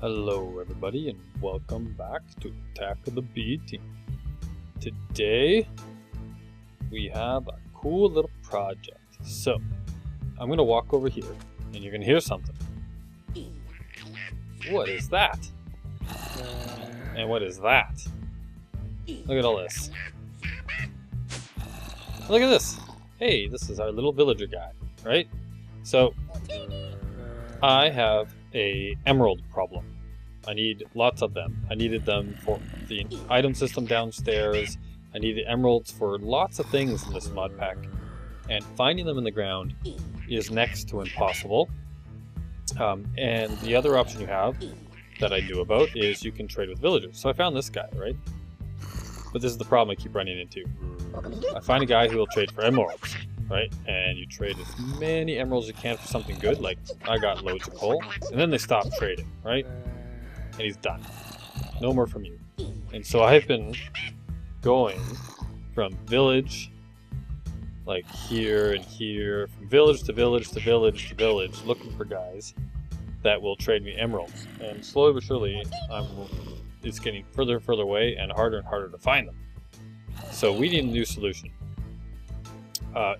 Hello everybody and welcome back to Attack of the B Team. Today we have a cool little project. So I'm going to walk over here and you're going to hear something. What is that? And what is that? Look at all this. Look at this. Hey, this is our little villager guy, right? So I have a emerald problem. I need lots of them. I needed them for the item system downstairs. I needed emeralds for lots of things in this mod pack. And finding them in the ground is next to impossible. And the other option you have that I knew about is you can trade with villagers. So I found this guy, right? But this is the problem I keep running into. I find a guy who will trade for emeralds, right? And you trade as many emeralds as you can for something good, like I got loads of coal. And then they stop trading, right? And he's done. No more from you. And so I've been going from village, like here and here, from village to village to village to village, looking for guys that will trade me emeralds. And slowly but surely, it's getting further and further away and harder to find them. So we need a new solution.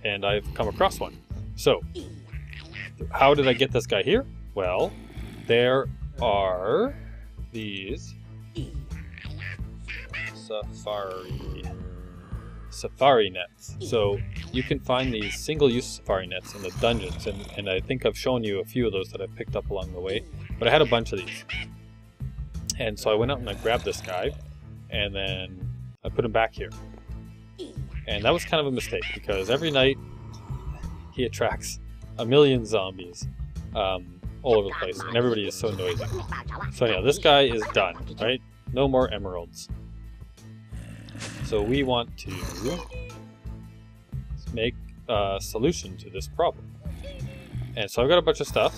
And I've come across one. So, how did I get this guy here? Well, there are these safari nets. So you can find these single-use safari nets in the dungeons, and I think I've shown you a few of those that I've picked up along the way, but I had a bunch of these. And so I went out and I grabbed this guy, and then I put him back here. And that was kind of a mistake, because every night he attracts a million zombies all over the place, and everybody is so noisy. So anyhow, this guy is done, right? No more emeralds. So we want to make a solution to this problem. And so I've got a bunch of stuff,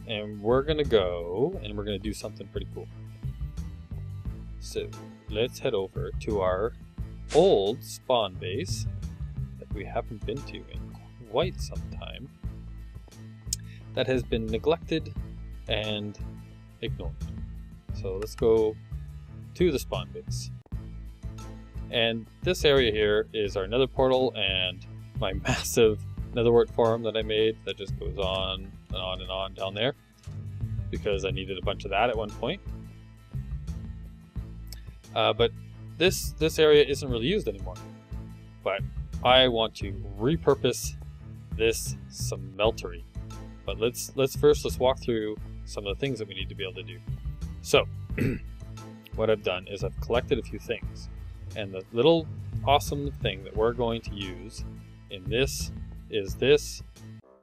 and we're going to go, and we're going to do something pretty cool. So let's head over to our old spawn base that we haven't been to in quite some time, that has been neglected and ignored. So let's go to the spawn base. And this area here is our nether portal and my massive netherwort farm that I made that just goes on and on and on down there, because I needed a bunch of that at one point. But this area isn't really used anymore. But I want to repurpose this smeltery. But let's walk through some of the things that we need to be able to do. So what I've done is I've collected a few things, and the little awesome thing that we're going to use in this is this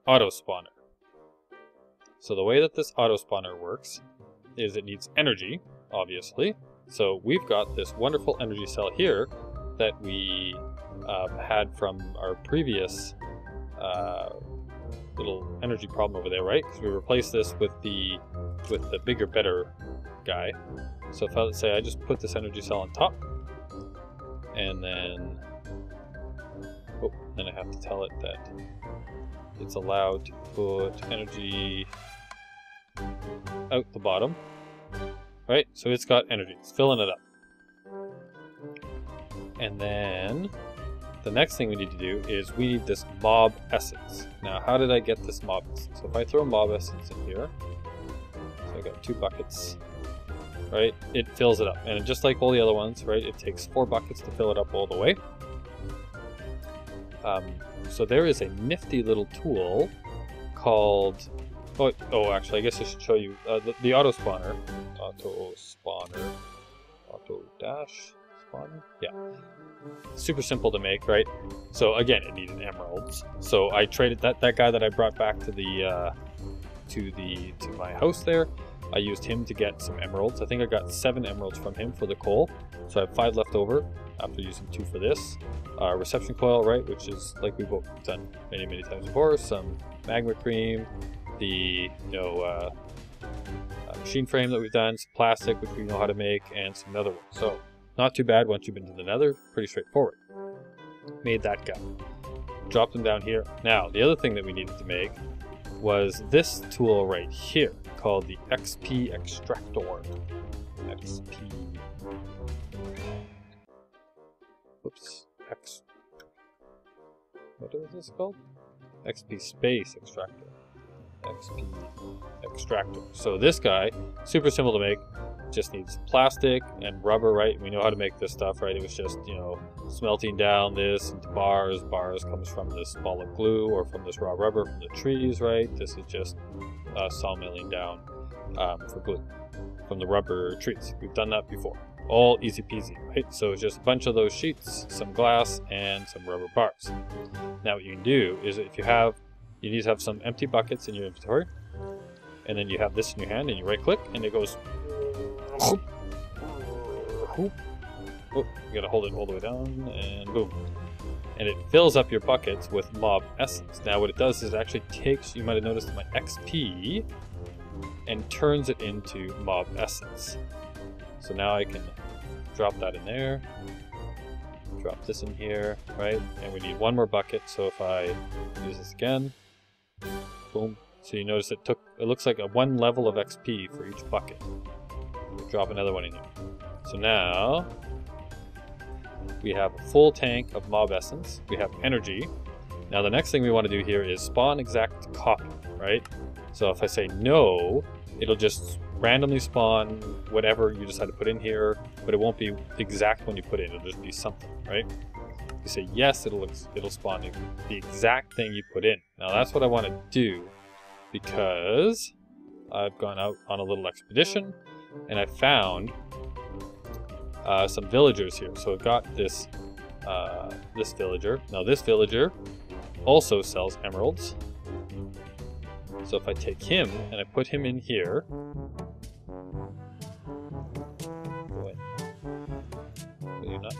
auto spawner. So the way that this auto spawner works is it needs energy, obviously. So we've got this wonderful energy cell here that we had from our previous little energy problem over there, right? Because we replaced this with the bigger, better guy. So if I, let's say I just put this energy cell on top, and then I have to tell it that it's allowed to put energy out the bottom, right? So it's got energy, it's filling it up. And then the next thing we need to do is we need this mob essence. Now, how did I get this mob essence? So if I throw mob essence in here, so I got 2 buckets, right? It fills it up. And just like all the other ones, right? It takes 4 buckets to fill it up all the way. So there is a nifty little tool called, oh actually I guess I should show you the auto spawner. Auto dash spawner? Yeah. Super simple to make, right? So again, it needed emeralds. So I traded that guy that I brought back to my house there. I used him to get some emeralds. I think I got 7 emeralds from him for the coal. So I have 5 left over after using 2 for this. Reception coil, right, which is like we've done many times before. Some magma cream, the machine frame that we've done, some plastic which we know how to make, and some nether work. So not too bad once you've been to the nether. Pretty straightforward. Made that guy. Dropped him down here. Now the other thing that we needed to make was this tool right here called the XP Extractor. XP. Whoops. What is this called? XP Space Extractor. XP Extractor. So this guy, super simple to make. Just needs plastic and rubber, right? We know how to make this stuff, right? It was just, you know, smelting down this into bars. Bars comes from this ball of glue or from this raw rubber from the trees, right? This is just sawmilling down for glue from the rubber trees. We've done that before. All easy peasy, right? So it's just a bunch of those sheets, some glass, and some rubber bars. Now what you can do is if you need to have some empty buckets in your inventory, and then you have this in your hand and you right click and it goes. Oh, you gotta hold it all the way down and boom. And it fills up your buckets with mob essence. Now what it does is it actually takes, you might have noticed, my XP and turns it into mob essence. So now I can drop that in there, drop this in here, right? And we need one more bucket, so if I use this again, boom. So you notice it looks like a 1 level of XP for each bucket. Drop another one in here. So now we have a full tank of mob essence. We have energy. Now the next thing we want to do here is spawn exact copy, right? So if I say no, it'll just randomly spawn whatever you decide to put in here, but it won't be exact when you put it in. It'll just be something, right? If you say yes, it'll spawn the exact thing you put in. Now that's what I want to do because I've gone out on a little expedition and I found some villagers here. So I've got this this villager. Now this villager also sells emeralds. So if I take him and I put him in here, wait, will you not?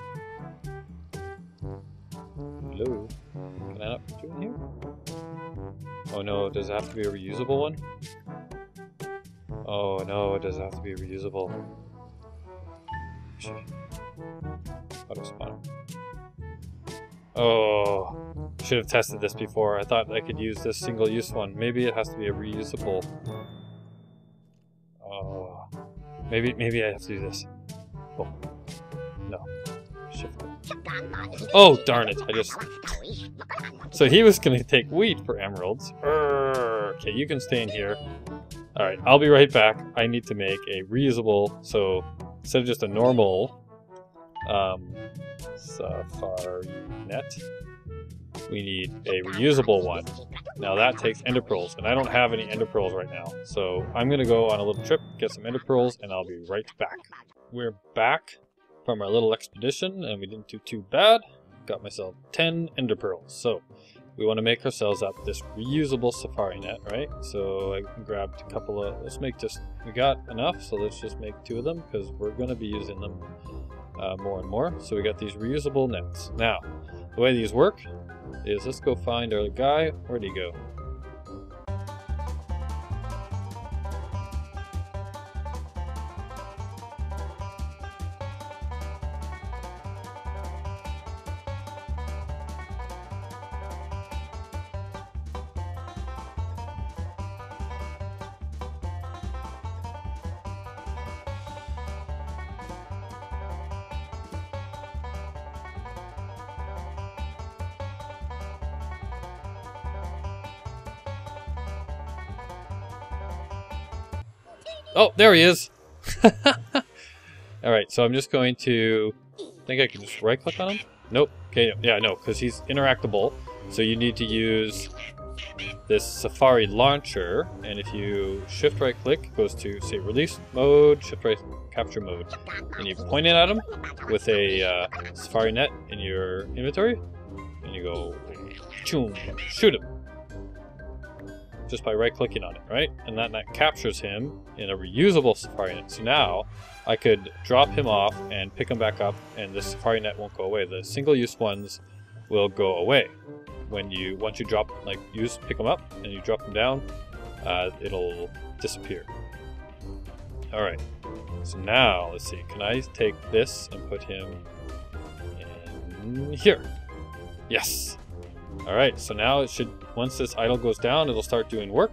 Hello, can I not put you in here? Oh no, does it have to be a reusable one? Oh no, it does have to be reusable. Shit. Auto spawn. Oh, should have tested this before. I thought I could use this single-use one. Maybe it has to be a reusable. Oh, maybe I have to do this. Oh, no. Shift it. Oh, darn it! So he was gonna take wheat for emeralds. Okay, you can stay in here. Alright, I'll be right back. I need to make a reusable, so instead of just a normal safari net, we need a reusable one. Now that takes ender pearls, and I don't have any ender pearls right now. So I'm going to go on a little trip, get some ender pearls, and I'll be right back. We're back from our little expedition, and we didn't do too bad. Got myself 10 ender pearls. So we want to make ourselves up this reusable safari net, right? So I grabbed a couple of, let's make just, we got enough, so let's just make 2 of them, because we're going to be using them more and more. So we got these reusable nets. Now, the way these work is, let's go find our guy. Where'd he go? Oh, there he is! Alright, so I'm just going to... I think I can just right click on him? Nope. Okay, yeah, no, because he's interactable. So you need to use this Safari launcher, and if you shift right click, it goes to, say, release mode, shift right capture mode. And you point it at him with a Safari net in your inventory, and you go, choom, shoot him. Just by right-clicking on it, right? And that captures him in a reusable Safari net. So now I could drop him off and pick him back up, and the Safari net won't go away. The single-use ones will go away. Once you drop, like, pick them up and you drop them down, it'll disappear. All right. So now let's see. Can I take this and put him in here? Yes. All right. So now it should. Once this idle goes down, it'll start doing work.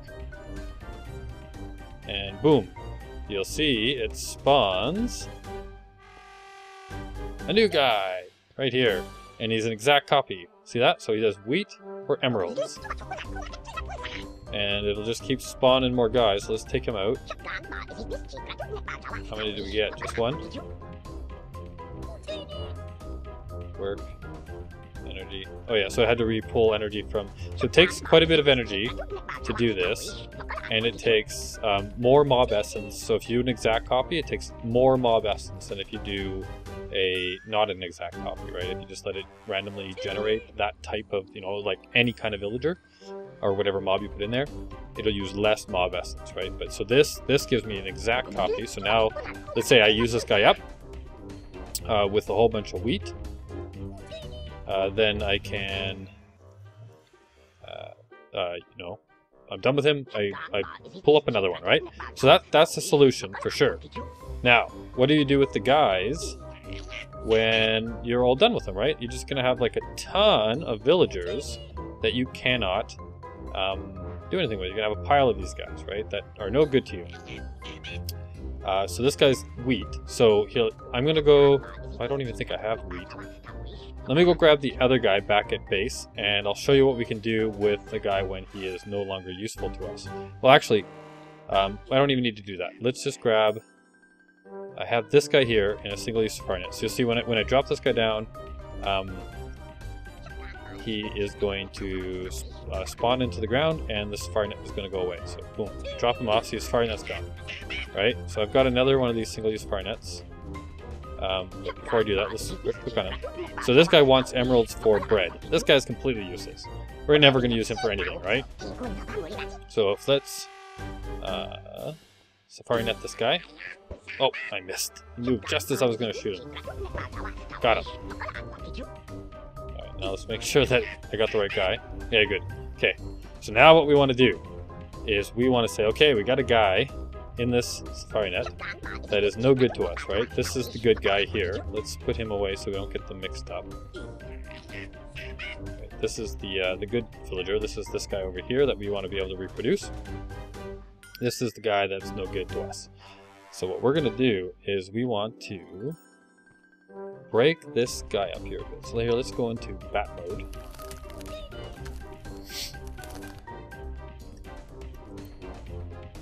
And boom, you'll see it spawns a new guy right here. And he's an exact copy. See that? So he does wheat for emeralds. And it'll just keep spawning more guys. So let's take him out. How many do we get? Just one? Work. Energy. Oh yeah, so I had to re-pull energy from... So it takes quite a bit of energy to do this. And it takes more mob essence. So if you do an exact copy, it takes more mob essence than if you do not an exact copy, right? If you just let it randomly generate that type of, you know, like any kind of villager or whatever mob you put in there, it'll use less mob essence, right? But so this gives me an exact copy. So now, let's say I use this guy up with a whole bunch of wheat. Then I can, you know, I'm done with him. I pull up another one, right? So that's the solution for sure. Now, what do you do with the guys when you're all done with them, right? You're just going to have like a ton of villagers that you cannot do anything with. You're going to have a pile of these guys, right? That are no good to you. So this guy's wheat. So I'm going to go... I don't even think I have wheat. Let me go grab the other guy back at base, and I'll show you what we can do with the guy when he is no longer useful to us. Well, actually, I don't even need to do that. Let's just grab... I have this guy here in a single-use safari net. So you'll see when I drop this guy down, he is going to spawn into the ground, and the safari net is going to go away. So boom, drop him off. See, his safari net's gone. Right. So I've got another one of these single-use safari nets. But before I do that, let's click on him. So this guy wants emeralds for bread. This guy's completely useless. We're never going to use him for anything, right? So if let's safari net this guy. Oh, I missed. He moved just as I was going to shoot him. Got him. Alright, now let's make sure that I got the right guy. Yeah, good. Okay, so now what we want to do is we want to say, okay, we got a guy in this safari net that is no good to us, right? This is the good guy here. Let's put him away so we don't get them mixed up. Okay, this is the good villager. This is this guy over here that we want to be able to reproduce. This is the guy that's no good to us. So what we're going to do is we want to break this guy up here a bit. So here, let's go into bat mode.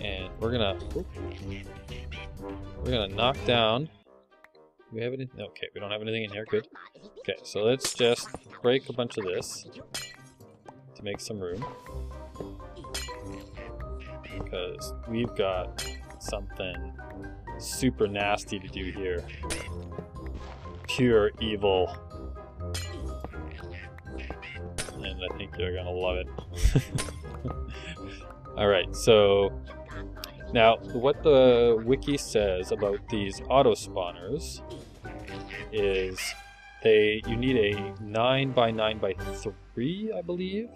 And we're gonna knock down. Do we have anything? Okay, we don't have anything in here. Good. Okay, so let's just break a bunch of this to make some room, because we've got something super nasty to do here. Pure evil. And I think you're gonna love it. Alright, so now what the wiki says about these auto spawners is you need a 9x9x3, I believe.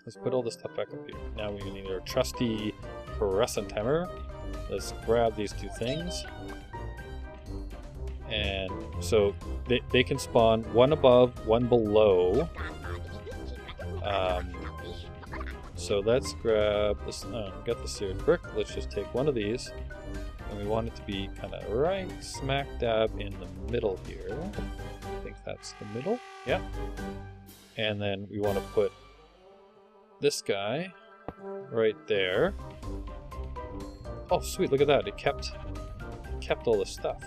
Let's put all this stuff back up here. Now we need our trusty fluorescent timer. Let's grab these two things. And so they can spawn one above, one below. So let's grab this. Got the seared brick. Let's just take one of these, and we want it to be kind of right smack dab in the middle here. I think that's the middle. Yep. And then we want to put this guy right there. Oh, sweet! Look at that. It kept all this stuff.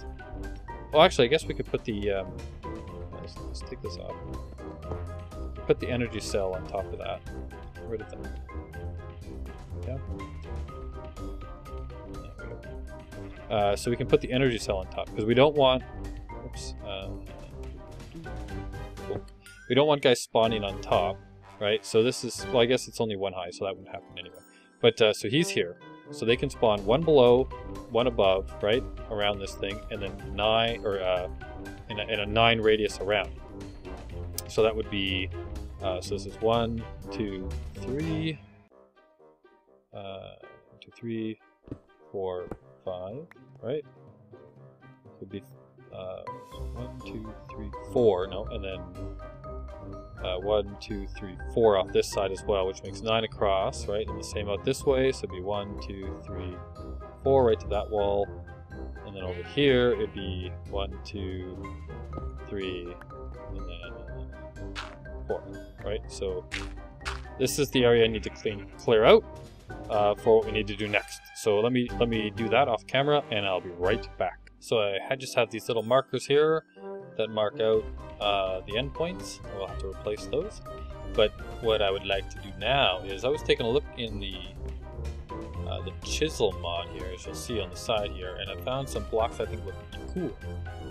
Well, actually, I guess we could put the. Let's take this off. Put the energy cell on top of that. Get rid of that. Yeah. There we go. So we can put the energy cell on top because we don't want. Oops. We don't want guys spawning on top, right? So this is. Well, I guess it's only one high, so that wouldn't happen anyway. But so he's here, so they can spawn one below, one above, right, around this thing, and then 9 or in a 9 radius around. So that would be. So this is 1, 2, 3, 2, 3, 4, 5, right? It would be 1, 2, 3, 4, no, and then 1, 2, 3, 4 off this side as well, which makes 9 across, right? And the same out this way, so it'd be 1, 2, 3, 4 right to that wall. And then over here, it'd be 1, 2, 3, and then 4, right? So this is the area I need to clear out for what we need to do next. So let me do that off camera, and I'll be right back. So I just have these little markers here that mark out the endpoints. We'll have to replace those. But what I would like to do now is, I was taking a look in the chisel mod here, as you'll see on the side here, and I found some blocks I think look pretty cool.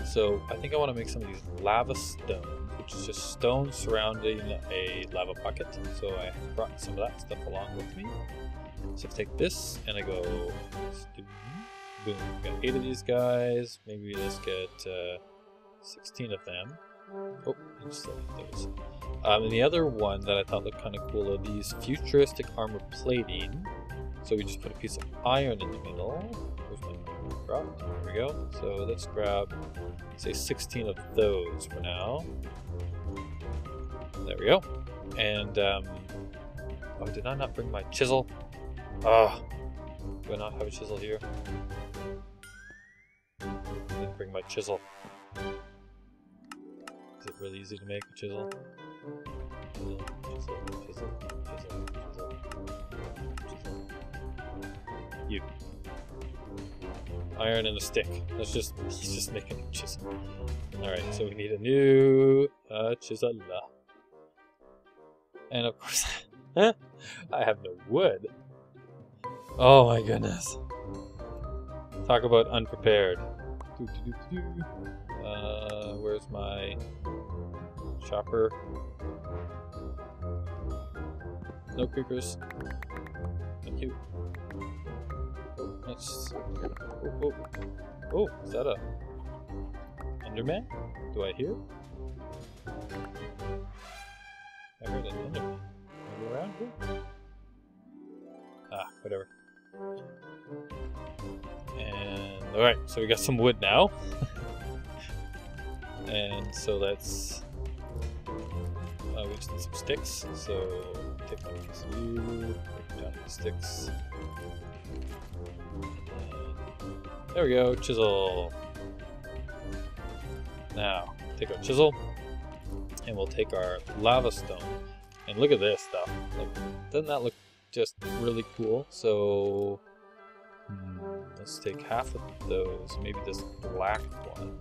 So I think I want to make some of these lava stones, which is just stones surrounding a lava bucket. So I brought some of that stuff along with me. So I take this and I go, boom, we got 8 of these guys. Maybe let's get 16 of them. Oh, I just like those. And the other one that I thought looked kind of cool are these futuristic armor plating. So we just put a piece of iron in the middle. Where's my drop? There we go. So let's grab, say, 16 of those for now. There we go. And, oh, did I not bring my chisel? Ah, do I not have a chisel here? I didn't bring my chisel. Is it really easy to make a chisel? Chisel, chisel, chisel, chisel, chisel, chisel. You. Iron and a stick. He's just making a chisel. Alright, so we need a new chisel. And of course, I have no wood. Oh my goodness. Talk about unprepared. Where's my chopper? No creepers. Thank you. Oh, let's. Oh, is that a Enderman? Do I hear? I heard an Enderman. Are you around here? Ah, whatever. And alright, so we got some wood now. And so let's we just need some sticks. So take one piece of you, break down the sticks. And there we go, chisel. Now take our chisel and we'll take our lava stone. And look at this stuff. Like, doesn't that look just really cool? So let's take half of those, maybe this black one.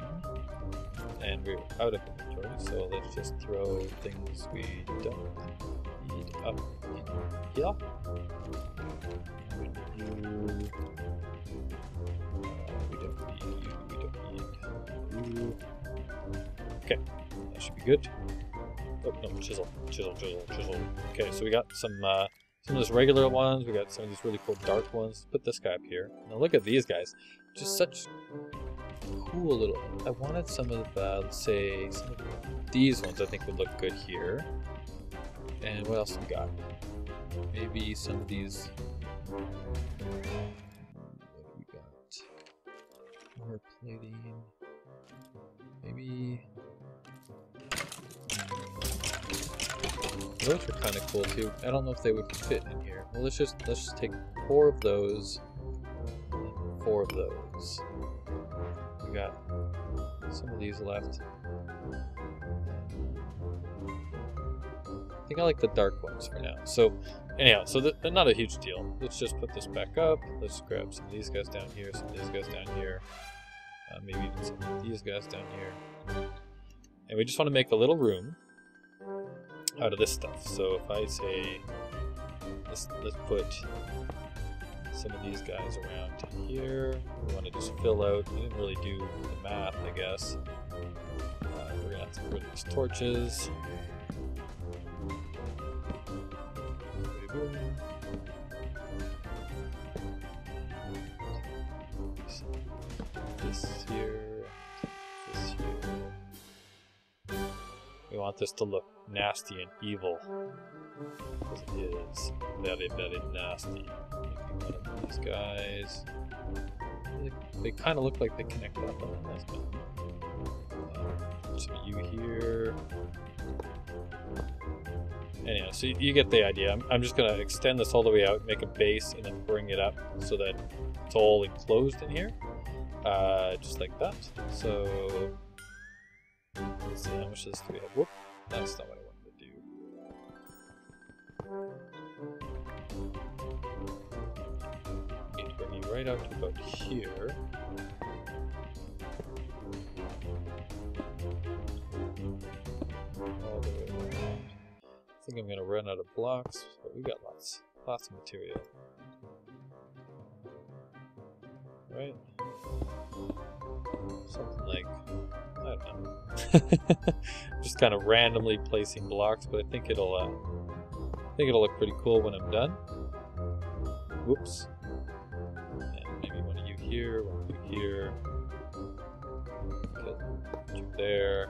And we're out of inventory, so let's just throw things we don't need up in here. We don't need you, we don't need you. Okay, that should be good. Oh, no, chisel, chisel, chisel, chisel. Okay, so we got some of those regular ones, we got some of these really cool dark ones. Put this guy up here. Now look at these guys. Just such cool little. I wanted some of let's say some of these ones I think would look good here. And what else we got? Maybe some of these. What do we got? More plating. Maybe. Those are kind of cool too. I don't know if they would fit in here. Well, let's just take 4 of those. And 4 of those. We got some of these left. I think I like the dark ones for now. So anyhow, so they're not a huge deal. Let's just put this back up. Let's grab some of these guys down here, some of these guys down here. Maybe even some of these guys down here. And we just want to make a little room out of this stuff. So if I say, let's put some of these guys around here. We want to just fill out. We didn't really do the math, I guess. We're gonna have to get rid of these torches. This here. This here. We want this to look nasty and evil. Because it is very, very nasty. Maybe one of these guys. They kind of look like they connect up on this, but some of you here. Anyway, so you get the idea. I'm just going to extend this all the way out, make a base, and then bring it up so that it's all enclosed in here. Just like that. So, let's see, how much of this do we have? Whoop, that's not what I wanted to do. Need to bring you right out to about here. All the way around. I think I'm going to run out of blocks, but we got lots of material. Right? Something like, I don't know. Just kind of randomly placing blocks, but I think it'll look pretty cool when I'm done. Whoops. And maybe one of you here, one of you here. Put you there.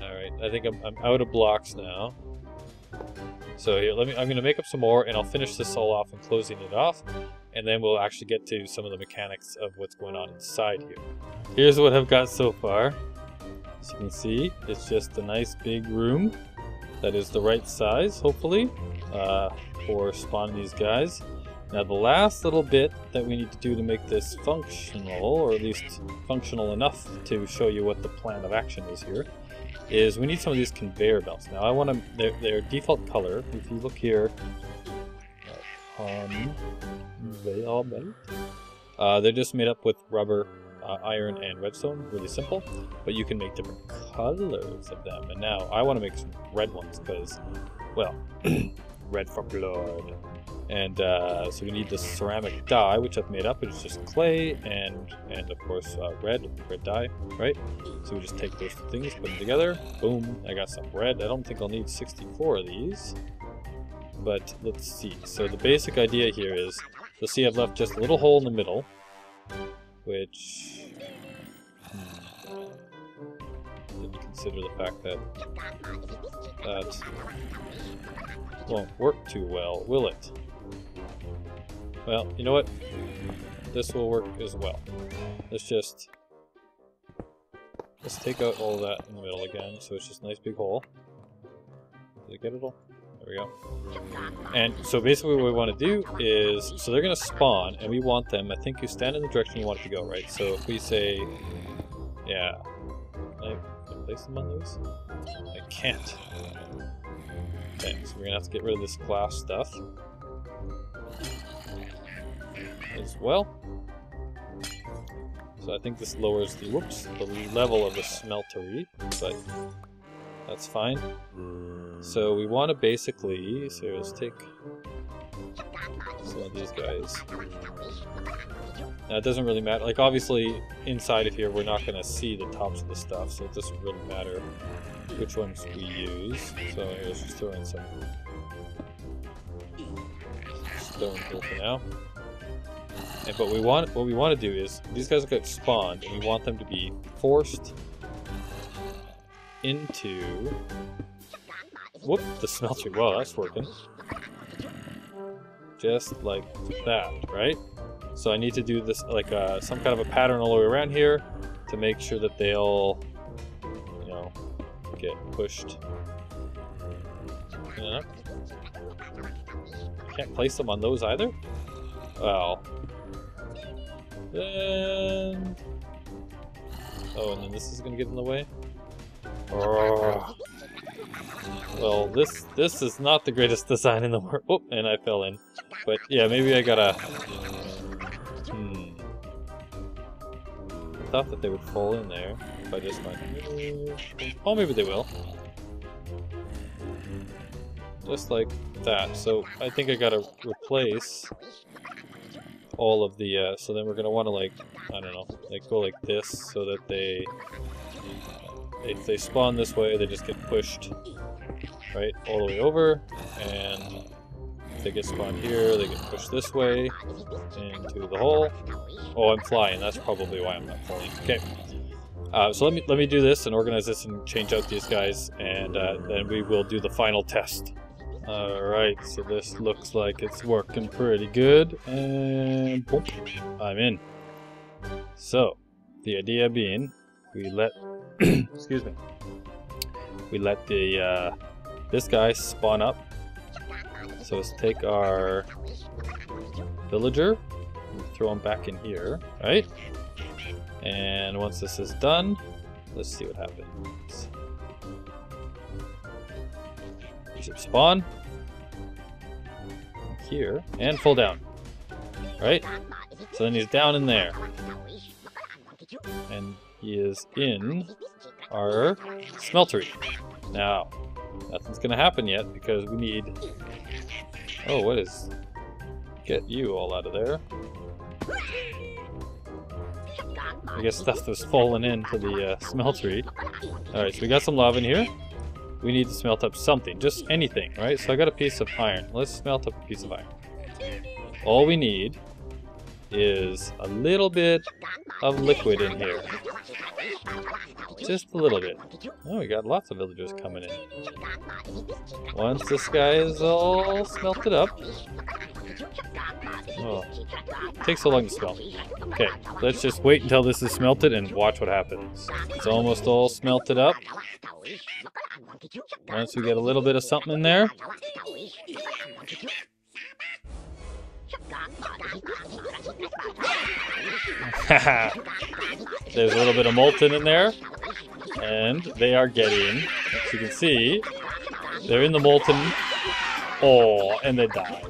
Alright, I think I'm out of blocks now. So here, I'm going to make up some more, and I'll finish this all off and closing it off, and then we'll actually get to some of the mechanics of what's going on inside here. Here's what I've got so far. As you can see, it's just a nice big room that is the right size, hopefully, for spawning these guys. Now the last little bit that we need to do to make this functional, or at least functional enough to show you what the plan of action is here, is we need some of these conveyor belts. Now I want to, their default color, if you look here, conveyor belt, they're just made up with rubber, iron, and redstone, really simple, but you can make different colors of them. And now I want to make some red ones because, well, red for blood. And so we need this ceramic dye, which I've made up, which is just clay and of course red dye, right? So we just take those things, put them together, boom, I got some red. I don't think I'll need 64 of these, but let's see. So the basic idea here is, you'll see I've left just a little hole in the middle, which didn't consider the fact that that won't work too well, will it? Well, you know what? This will work as well. Let's take out all of that in the middle again, so it's just a nice big hole. Did I get it all? There we go. And so basically what we want to do is, so they're going to spawn, and we want them, I think you stand in the direction you want it to go, right? So if we say, yeah, can I place them on those? I can't. Okay, so we're going to have to get rid of this glass stuff as well. So I think this lowers the, the level of the smeltery, but that's fine. So we want to basically, so let's take some of these guys. Now it doesn't really matter, like obviously inside of here we're not going to see the tops of the stuff, so it doesn't really matter which ones we use. So here, let's just throw in some stone here for now. And but what we want to do is, these guys get spawned, and we want them to be forced into, whoop, the smeltery. Wow, that's working. Just like that, right? So I need to do this like some kind of a pattern all the way around here to make sure that they'll, you know, get pushed. Yeah. Can't place them on those either? Well. And... oh, and then this is gonna get in the way? Oh. Well, this is not the greatest design in the world. Oh, and I fell in. But yeah, maybe I gotta... I thought that they would fall in there if I just went... oh, maybe they will. Just like that. So I think I gotta replace all of the, so then we're gonna want to, like, I don't know, like go like this so that they, if they spawn this way, they just get pushed right all the way over, and if they get spawned here, they get pushed this way into the hole. Oh, I'm flying. That's probably why I'm not falling. Okay. So let me do this and organize this and change out these guys, and then we will do the final test. Alright, so this looks like it's working pretty good, and boom, I'm in. So, the idea being, we let, excuse me, we let the this guy spawn up. So let's take our villager, throw him back in here, right? And once this is done, let's see what happens. He should spawn here and fall down, right? So then he's down in there, and he is in our smeltery. Now, nothing's gonna happen yet because we need... Oh, what is... Get you all out of there. I guess stuff that's fallen into the smeltery. Alright, so we got some lava in here. We need to smelt up something, just anything, right? So I got a piece of iron. Let's smelt up a piece of iron. All we need is a little bit of liquid in here. Just a little bit. Oh, we got lots of villagers coming in. Once this guy is all smelted up... Oh, it takes so long to smelt. Okay, let's just wait until this is smelted and watch what happens. It's almost all smelted up. Once we get a little bit of something in there... There's a little bit of molten in there, and they are getting, as you can see, they're in the molten. Oh, and they die.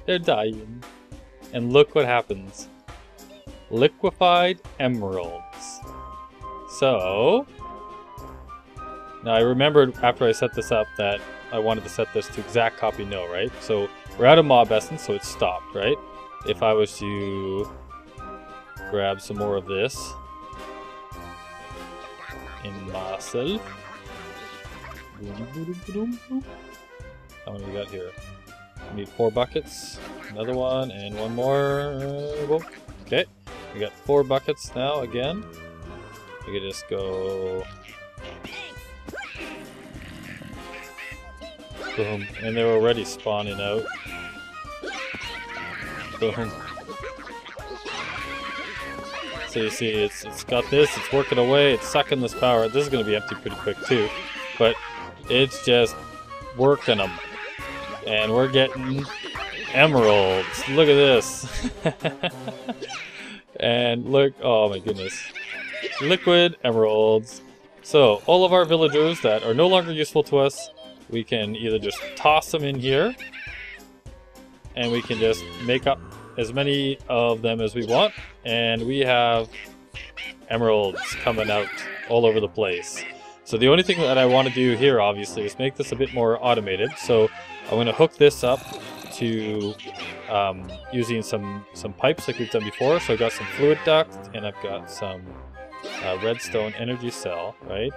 They're dying. And look what happens. Liquefied emeralds. So, now I remembered after I set this up that I wanted to set this to exact copy no, right? So we're out of mob essence, so it's stopped, right? If I was to grab some more of this in myself. How many we got here? We need 4 buckets. Another one and one more. Okay, we got 4 buckets now again. We can just go. Boom. And they're already spawning out. Boom. So you see, it's got this, it's working away, it's sucking this power. This is going to be empty pretty quick too. But it's just working them. And we're getting emeralds. Look at this. And look, oh my goodness. Liquid emeralds. So all of our villagers that are no longer useful to us, we can either just toss them in here, and we can just make up as many of them as we want, and we have emeralds coming out all over the place. So the only thing that I want to do here, obviously, is make this a bit more automated. So I'm going to hook this up to using some pipes like we've done before. So I've got some fluid duct, and I've got some redstone energy cell, right?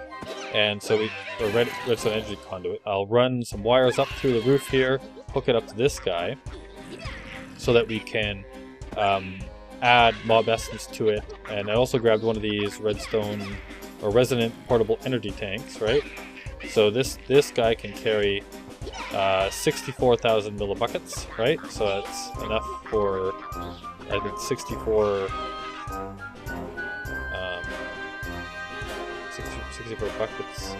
And so redstone energy conduit. I'll run some wires up through the roof here, hook it up to this guy, so that we can add mob essence to it. And I also grabbed one of these redstone or resonant portable energy tanks, right? So this guy can carry 64,000 millibuckets, right? So that's enough for, I think, 64 buckets. I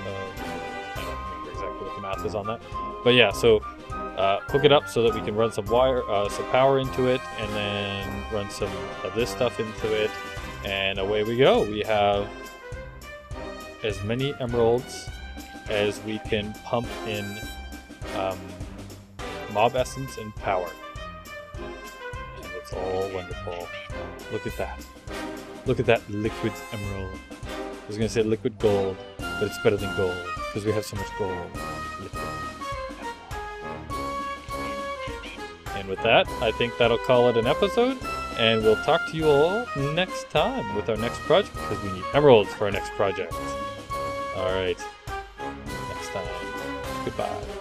don't remember exactly what the math is on that, but yeah. So hook it up so that we can run some some power into it, and then run some of this stuff into it, and away we go. We have as many emeralds as we can pump in mob essence and power, and it's all wonderful. Look at that. Look at that liquid emerald. I was going to say liquid gold, but it's better than gold because we have so much gold. Liquid. And with that, I think that'll call it an episode, and we'll talk to you all next time with our next project, because we need emeralds for our next project. Alright, next time. Goodbye.